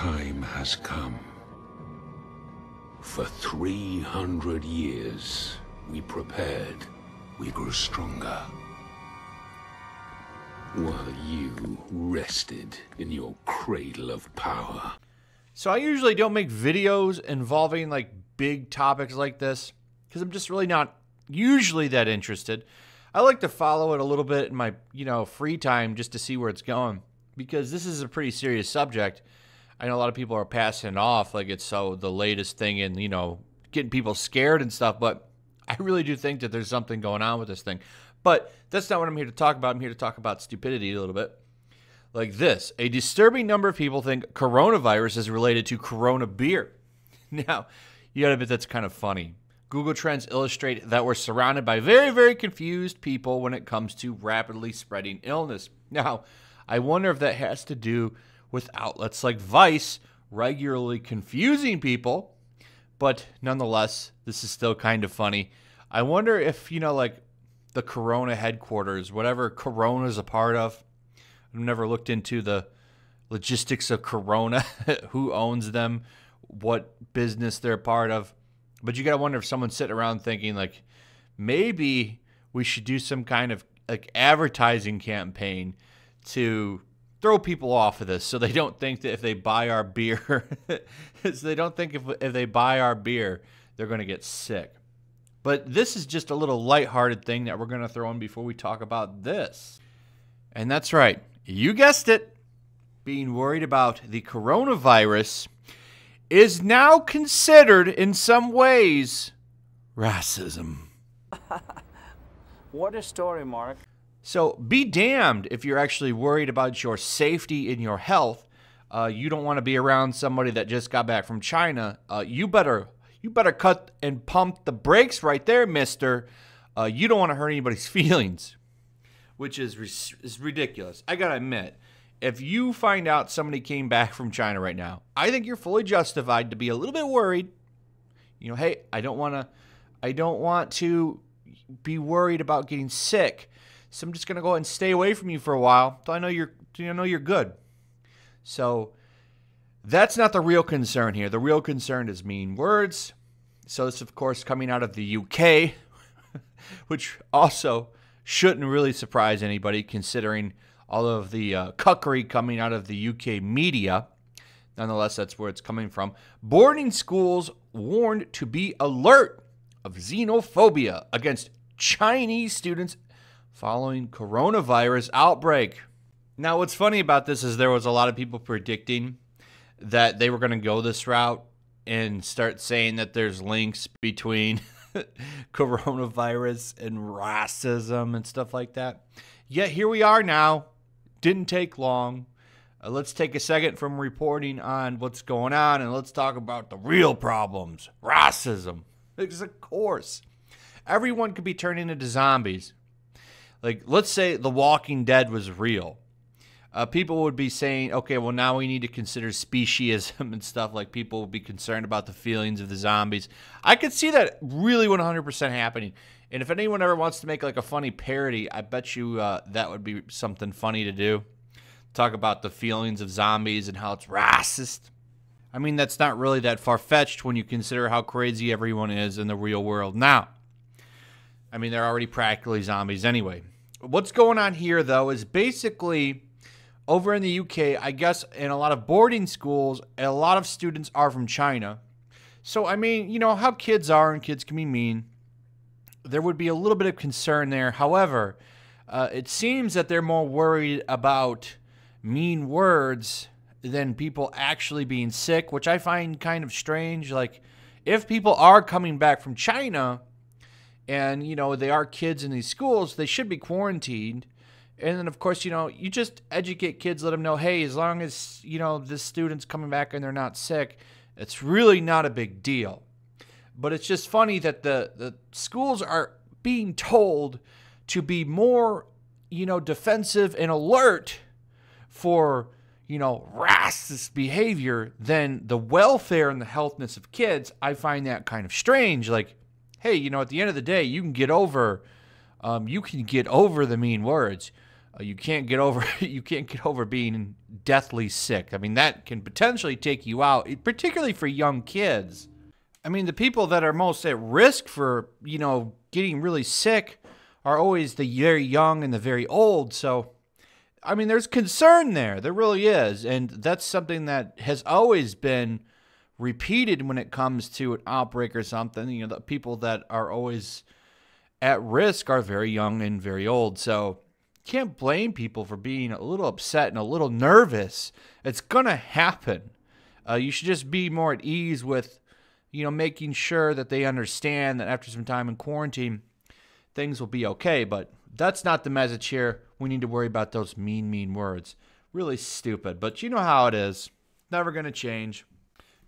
time has come. For 300 years, we prepared, we grew stronger. While you rested in your cradle of power. So I usually don't make videos involving like big topics like this because I'm just really not usually that interested. I like to follow it a little bit in my, free time just to see where it's going because this is a pretty serious subject. I know a lot of people are passing it off like it's the latest thing in, getting people scared and stuff, but I really do think that there's something going on with this thing. But that's not what I'm here to talk about. I'm here to talk about stupidity a little bit. Like this, a disturbing number of people think coronavirus is related to Corona beer. Now, you gotta admit that's kind of funny. Google Trends illustrate that we're surrounded by very, very confused people when it comes to rapidly spreading illness. Now, I wonder if that has to do with outlets like Vice regularly confusing people, but nonetheless, this is still kind of funny. I wonder if, like the Corona headquarters, whatever Corona is a part of, I've never looked into the logistics of Corona, who owns them, what business they're a part of. But you got to wonder if someone's sitting around thinking, like, maybe we should do some kind of like advertising campaign to throw people off of this so they don't think that if they buy our beer, so they don't think if they buy our beer, they're going to get sick. But this is just a little lighthearted thing that we're going to throw in before we talk about this. And that's right. You guessed it. Being worried about the coronavirus is now considered in some ways racism. What a story, Mark. So be damned if you're actually worried about your safety and your health. You don't want to be around somebody that just got back from China. You better cut and pump the brakes right there, mister. You don't want to hurt anybody's feelings, which is ridiculous. I got to admit, if you find out somebody came back from China right now, I think you're fully justified to be a little bit worried. Hey, I don't want to be worried about getting sick. So I'm just going to go ahead and stay away from you for a while until I know you're good. So that's not the real concern here. The real concern is mean words. So this, of course, coming out of the UK, which also shouldn't really surprise anybody considering all of the cuckery coming out of the UK media. Nonetheless, that's where it's coming from. Boarding schools warned to be alert of xenophobia against Chinese students following coronavirus outbreak. Now, what's funny about this is there was a lot of people predicting that they were going to go this route and start saying that there's links between coronavirus and racism and stuff like that. Yet here we are now. Didn't take long. Let's take a second from reporting on what's going on and let's talk about the real problems. Racism. Because of course, everyone could be turning into zombies. Like, let's say The Walking Dead was real. People would be saying, okay, well, now we need to consider speciesism and stuff. Like, people would be concerned about the feelings of the zombies. I could see that really 100% happening. And if anyone ever wants to make, like, a funny parody, I bet you that would be something funny to do. Talk about the feelings of zombies and how it's racist. I mean, that's not really that far-fetched when you consider how crazy everyone is in the real world now. I mean, they're already practically zombies anyway. What's going on here, though, is basically over in the UK, I guess in a lot of boarding schools, a lot of students are from China. So, I mean, you know how kids are and kids can be mean. There would be a little bit of concern there. However, it seems that they're more worried about mean words than people actually being sick, which I find kind of strange. Like, if people are coming back from China and, you know, they are kids in these schools, they should be quarantined. And then, of course, you know, you just educate kids, let them know, hey, as long as, you know, this student's coming back and they're not sick, it's really not a big deal. But it's just funny that the schools are being told to be more, you know, defensive and alert for, you know, racist behavior than the welfare and the healthness of kids. I find that kind of strange. Like, hey, you know, at the end of the day, you can get over the mean words. You can't get over being deathly sick. I mean, that can potentially take you out, particularly for young kids. I mean, the people that are most at risk for, getting really sick are always the very young and the very old. So, I mean, there's concern there. There really is. And that's something that has always been repeated when it comes to an outbreak or something. The people that are always at risk are very young and very old. So, can't blame people for being a little upset and a little nervous. It's going to happen. You should just be more at ease with, making sure that they understand that after some time in quarantine, things will be okay. But that's not the message here. We need to worry about those mean words. Really stupid. But you know how it is. Never going to change.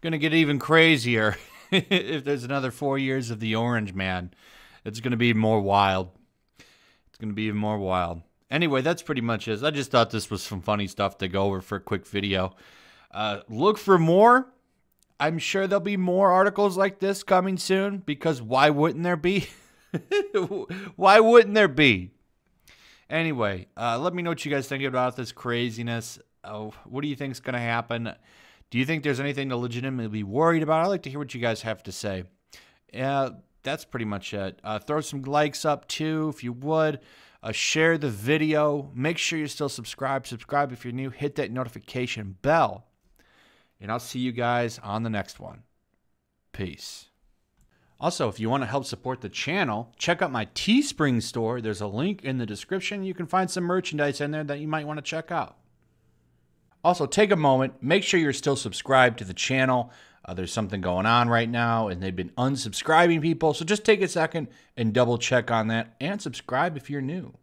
Going to get even crazier if there's another 4 years of the Orange Man. It's going to be more wild. It's going to be even more wild. Anyway, that's pretty much it. I just thought this was some funny stuff to go over for a quick video. Look for more. I'm sure there'll be more articles like this coming soon, because why wouldn't there be? Why wouldn't there be? Anyway, let me know what you guys think about this craziness. What do you think is going to happen? Do you think there's anything to legitimately be worried about? I'd like to hear what you guys have to say. That's pretty much it. Throw some likes up too, if you would. Share the video. Make sure you're still subscribed. Subscribe if you're new. Hit that notification bell. And I'll see you guys on the next one. Peace. Also, if you want to help support the channel, check out my Teespring store. There's a link in the description. You can find some merchandise in there that you might want to check out. Also, take a moment. Make sure you're still subscribed to the channel. There's something going on right now, and they've been unsubscribing people. So just take a second and double check on that, and subscribe if you're new.